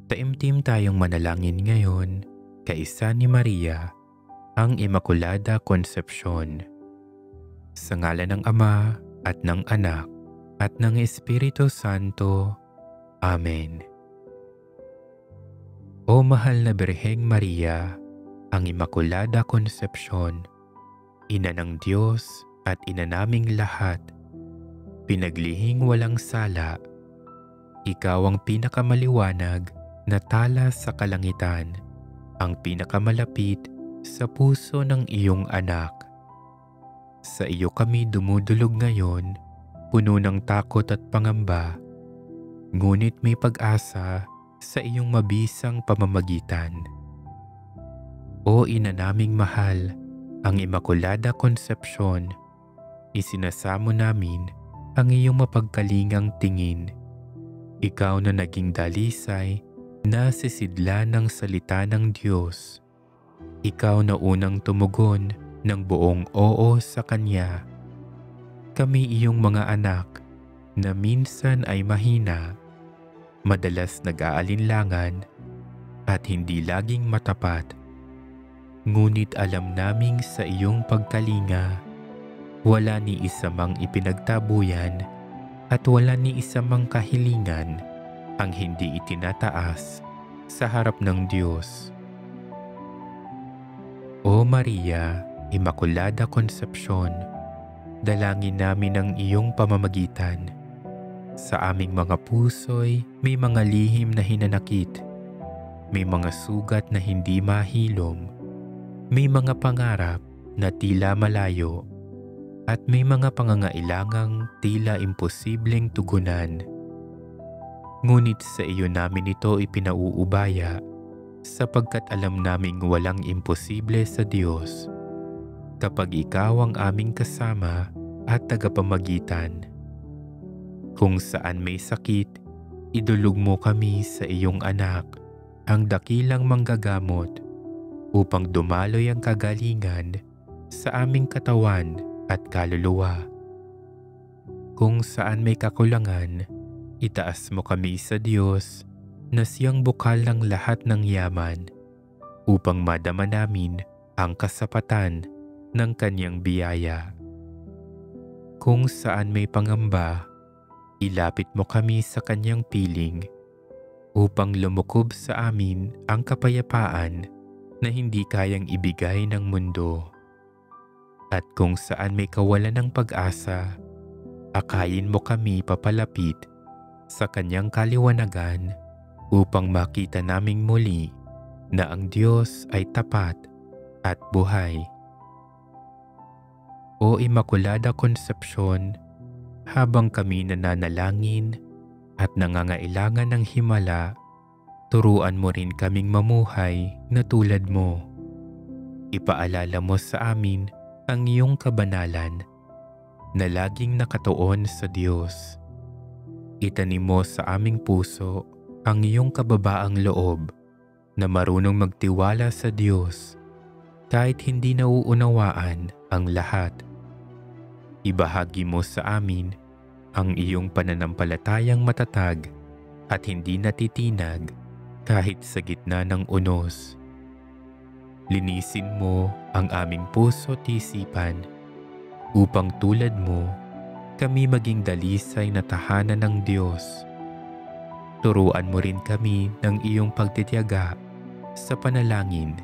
Taimtim tayong manalangin ngayon kay Isa ni Maria, ang Immaculada Concepcion. Sa ngalan ng Ama at ng Anak at ng Espiritu Santo. Amen. O mahal na Birheng Maria, ang Immaculada Concepcion, Ina ng Diyos at Ina naming lahat, pinaglihing walang sala, ikaw ang pinakamaliwanag na tala sa kalangitan, ang pinakamalapit sa puso ng iyong anak. Sa iyo kami dumudulog ngayon, puno ng takot at pangamba, ngunit may pag-asa sa iyong mabisang pamamagitan. O Ina naming mahal, ang Immaculada Concepcion, isinasamo namin ang iyong mapagkalingang tingin. Ikaw na naging dalisay na sisidla ng salita ng Diyos. Ikaw na unang tumugon ng buong oo sa Kanya. Kami iyong mga anak na minsan ay mahina, madalas nag-aalinlangan at hindi laging matapat. Ngunit alam naming sa iyong pagkalinga, wala ni isa mang ipinagtabuyan at wala ni isa mang kahilingan ang hindi itinataas sa harap ng Diyos. O Maria, Immaculada Concepcion, dalangin namin ang iyong pamamagitan. Sa aming mga puso'y may mga lihim na hinanakit, may mga sugat na hindi mahilom, may mga pangarap na tila malayo, at may mga pangangailangang tila imposibleng tugunan. Ngunit sa iyo namin ito ipinauubaya, sapagkat alam naming walang imposible sa Diyos kapag ikaw ang aming kasama at tagapamagitan. Kung saan may sakit, idulog mo kami sa iyong anak, ang dakilang manggagamot, upang dumaloy ang kagalingan sa aming katawan at kaluluwa. Kung saan may kakulangan, itaas mo kami sa Diyos na siyang bukal ng lahat ng yaman, upang madama namin ang kasapatan ng Kanyang biyaya. Kung saan may pangamba, ilapit mo kami sa Kanyang piling, upang lumukob sa amin ang kapayapaan na hindi kayang ibigay ng mundo. At kung saan may kawalan ng pag-asa, akayin mo kami papalapit sa Kanyang kaliwanagan upang makita naming muli na ang Diyos ay tapat at buhay. O Immaculada Concepcion, habang kami nananalangin at nangangailangan ng himala, turuan mo rin kaming mamuhay na tulad mo. Ipaalala mo sa amin ang iyong kabanalan na laging nakatuon sa Diyos. Itanim mo sa aming puso ang iyong kababaang loob na marunong magtiwala sa Diyos kahit hindi nauunawaan ang lahat. Ibahagi mo sa amin ang iyong pananampalatayang matatag at hindi natitinag kahit sa gitna ng unos. Linisin mo ang aming puso at isipan upang tulad mo kami maging dalisay na tahanan ng Diyos. Turuan mo rin kami ng iyong pagtitiyaga sa panalangin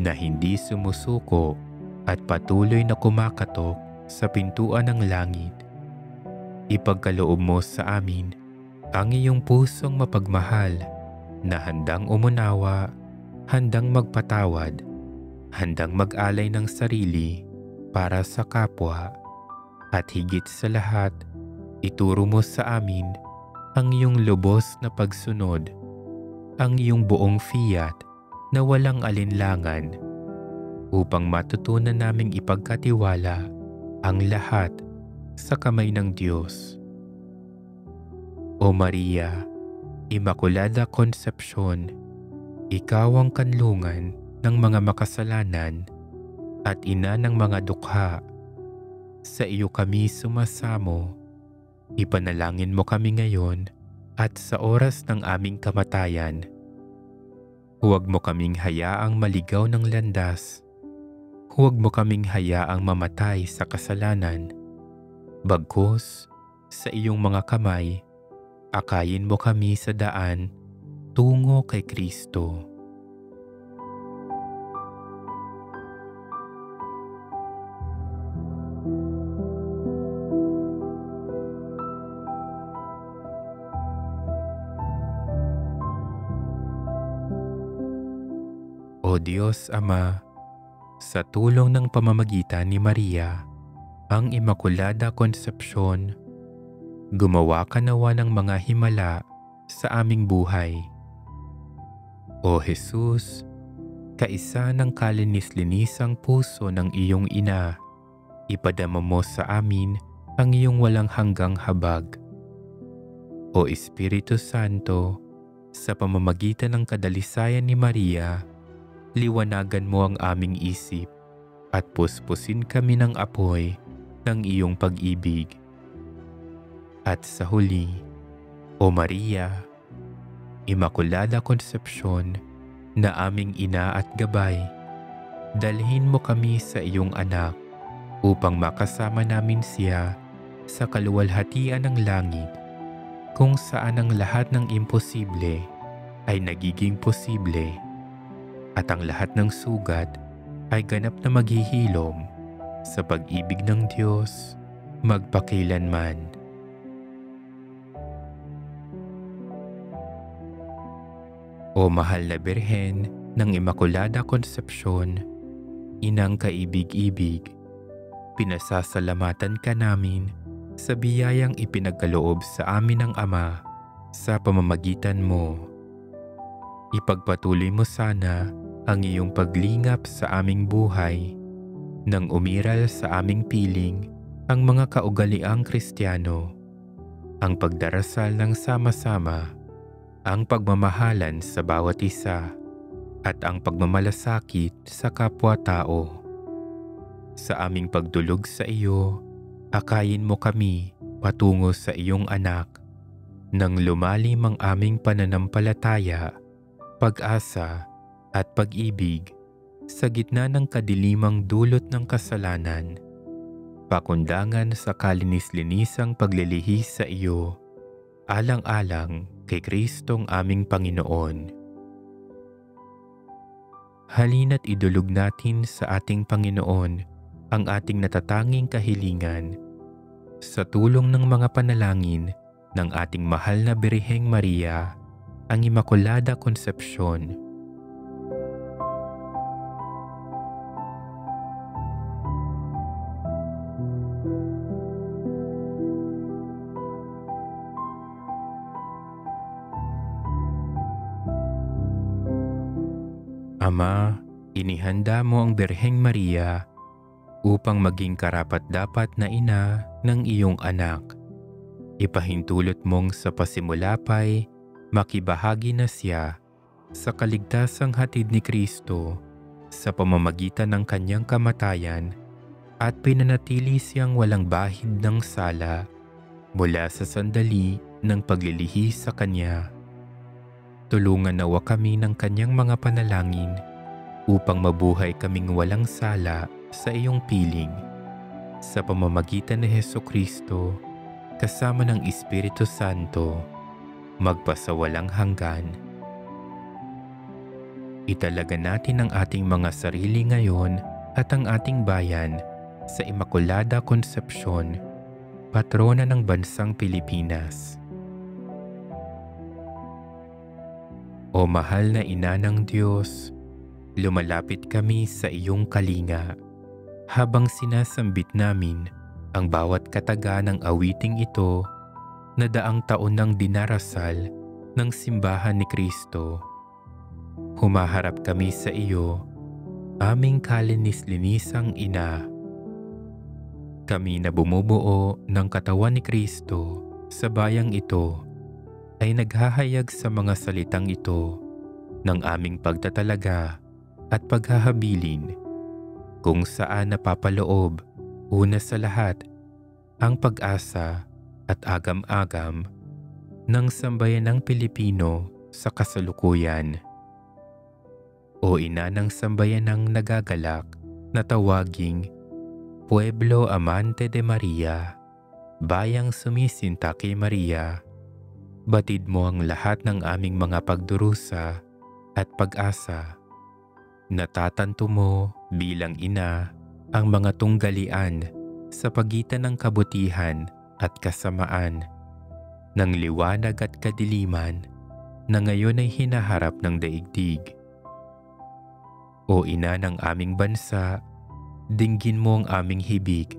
na hindi sumusuko at patuloy na kumakatok sa pintuan ng langit. Ipagkaloob mo sa amin ang iyong pusong mapagmahal na handang umunawa, handang magpatawad, handang mag-alay ng sarili para sa kapwa, at higit sa lahat, ituro mo sa amin ang iyong lubos na pagsunod, ang iyong buong fiat na walang alinlangan, upang matutunan naming ipagkatiwala ang lahat sa kamay ng Diyos. O Maria, Immaculada Concepcion, ikaw ang kanlungan ng mga makasalanan at ina ng mga dukha. Sa iyo kami sumasamo. Ipanalangin mo kami ngayon at sa oras ng aming kamatayan. Huwag mo kaming hayaang maligaw ng landas. Huwag mo kaming hayaang mamatay sa kasalanan. Bagkus, sa iyong mga kamay, akayin mo kami sa daan tungo kay Kristo. O Diyos Ama, sa tulong ng pamamagitan ni Maria, ang Immaculada Concepcion, gumawa ka nawa ng mga himala sa aming buhay. O Jesus, kaisa ng kalinis-linisang puso ng iyong ina, ipadama mo sa amin ang iyong walang hanggang habag. O Espiritu Santo, sa pamamagitan ng kadalisayan ni Maria, liwanagan mo ang aming isip at puspusin kami ng apoy ng iyong pag-ibig. At sa huli, O Maria, Immaculada Concepcion, na aming ina at gabay, dalhin mo kami sa iyong anak upang makasama namin siya sa kaluwalhatian ng langit, kung saan ang lahat ng imposible ay nagiging posible at ang lahat ng sugat ay ganap na maghihilom sa pag-ibig ng Diyos magpakailanman. O mahal na Birhen ng Immaculada Concepcion, inang kaibig-ibig, pinasasalamatan ka namin sa biyayang ipinagkaloob sa amin ng Ama sa pamamagitan mo. Ipagpatuloy mo sana ang iyong paglingap sa aming buhay nang umiral sa aming piling ang mga kaugaliang Kristiyano, ang pagdarasal ng sama-sama, ang pagmamahalan sa bawat isa, at ang pagmamalasakit sa kapwa-tao. Sa aming pagdulog sa iyo, akayin mo kami patungo sa iyong anak nang lumalim ang aming pananampalataya, pag-asa at pag-ibig sa gitna ng kadilimang dulot ng kasalanan, pakundangan sa kalinis-linisang paglilihis sa iyo, alang-alang kay Kristong aming Panginoon. Halina't idulog natin sa ating Panginoon ang ating natatanging kahilingan sa tulong ng mga panalangin ng ating mahal na Birheng Maria, ang Immaculada Concepcion. Ama, inihanda mo ang Birheng Maria upang maging karapat-dapat na ina ng iyong anak. Ipahintulot mong sa pasimula pa'y makibahagi na siya sa kaligtasang hatid ni Kristo sa pamamagitan ng kanyang kamatayan at pinanatili siyang walang bahid ng sala mula sa sandali ng paglilihis sa kanya. Tulungan nawa kami ng kanyang mga panalangin upang mabuhay kaming walang sala sa iyong piling sa pamamagitan ni Hesukristo kasama ng Espiritu Santo magpasawalang hanggan. Italaga natin ang ating mga sarili ngayon at ang ating bayan sa Immaculada Concepcion, patrona ng bansang Pilipinas. O mahal na ina ng Diyos, lumalapit kami sa iyong kalinga habang sinasambit namin ang bawat kataga ng awiting ito na daang taon nang dinarasal ng simbahan ni Kristo. Humaharap kami sa iyo, aming kalinis-linisang ina. Kami na bumubuo ng katawan ni Kristo sa bayang ito ay naghahayag sa mga salitang ito ng aming pagtatalaga at paghahabilin, kung saan napapaloob una sa lahat ang pag-asa at agam-agam ng sambayanang Pilipino sa kasalukuyan. O ina ng sambayanang nagagalak na tawaging Pueblo Amante de Maria, bayang sumisinta kay Maria, batid mo ang lahat ng aming mga pagdurusa at pag-asa. Natatanto mo bilang ina ang mga tunggalian sa pagitan ng kabutihan at kasamaan, ng liwanag at kadiliman na ngayon ay hinaharap ng daigdig. O ina ng aming bansa, dinggin mo ang aming hibig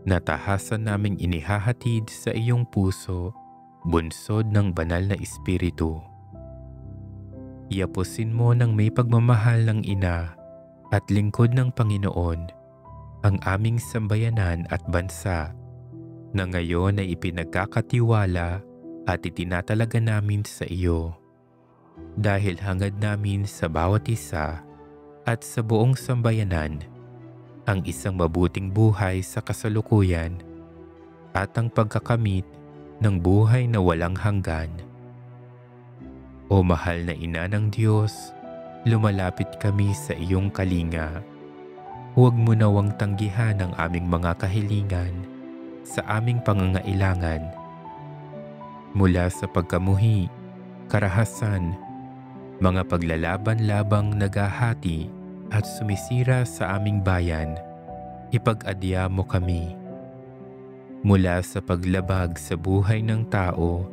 na tahasan naming inihahatid sa iyong puso, bunsod ng banal na espiritu. Yapusin mo ng may pagmamahal ng ina at lingkod ng Panginoon ang aming sambayanan at bansa na ngayon ay ipinagkakatiwala at itinatalaga namin sa iyo. Dahil hangad namin sa bawat isa at sa buong sambayanan ang isang mabuting buhay sa kasalukuyan at ang pagkakamit ng buhay na walang hanggan. O mahal na ina ng Diyos, lumalapit kami sa iyong kalinga. Huwag mo nawang tanggihan ang aming mga kahilingan sa aming pangangailangan. Mula sa pagkamuhi, karahasan, mga paglalaban-labang naghahati at sumisira sa aming bayan, ipag-adya mo kami. Mula sa paglabag sa buhay ng tao,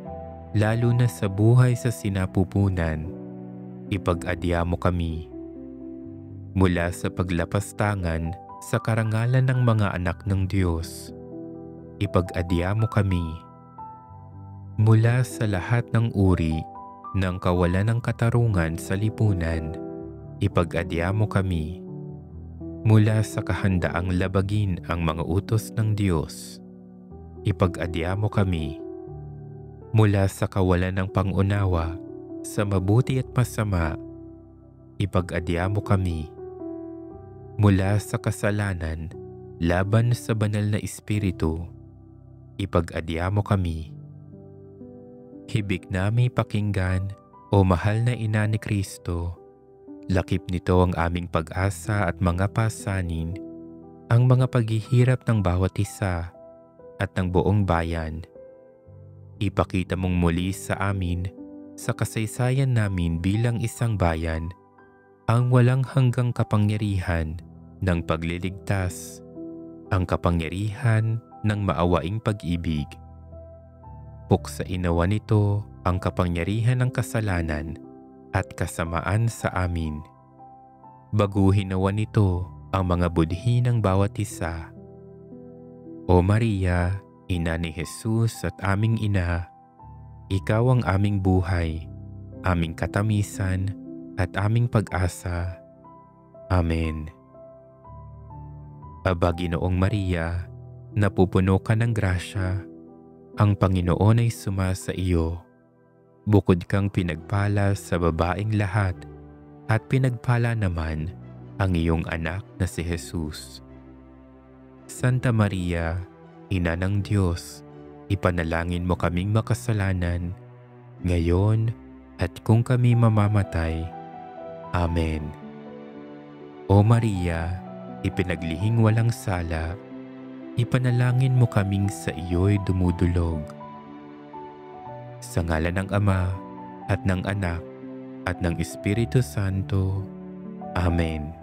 lalo na sa buhay sa sinapupunan, ipag-adya mo kami. Mula sa paglapastangan sa karangalan ng mga anak ng Diyos, ipag-adya mo kami. Mula sa lahat ng uri ng kawalan ng katarungan sa lipunan, ipag-adya mo kami. Mula sa kahandaang labagin ang mga utos ng Diyos, ipag-adya mo kami. Mula sa kawalan ng pangunawa sa mabuti at masama, ipag-adya mo kami. Mula sa kasalanan laban sa banal na espiritu, ipag-adya mo kami. Hibik nami pakinggan, o mahal na ina ni Kristo, lakip nito ang aming pag-asa at mga pasanin, ang mga paghihirap ng bawat isa at ng buong bayan. Ipakita mong muli sa amin, sa kasaysayan namin bilang isang bayan, ang walang hanggang kapangyarihan ng pagliligtas, ang kapangyarihan ng maawaing pag-ibig. Puksa inawa nito ang kapangyarihan ng kasalanan at kasamaan sa amin. Baguhin nawa nito ang mga budhi ng bawat isa. O Maria, ina ni Jesus at aming ina, ikaw ang aming buhay, aming katamisan at aming pag-asa. Amen. Aba Ginoong Maria, napupuno ka ng grasya, ang Panginoon ay sumasa iyo. Bukod kang pinagpala sa babaeng lahat at pinagpala naman ang iyong anak na si Jesus. Santa Maria, Ina ng Diyos, ipanalangin mo kaming makasalanan, ngayon at kung kami mamamatay. Amen. O Maria, ipinaglihing walang sala, ipanalangin mo kaming sa iyo'y dumudulog. Sa ngalan ng Ama at ng Anak at ng Espiritu Santo. Amen.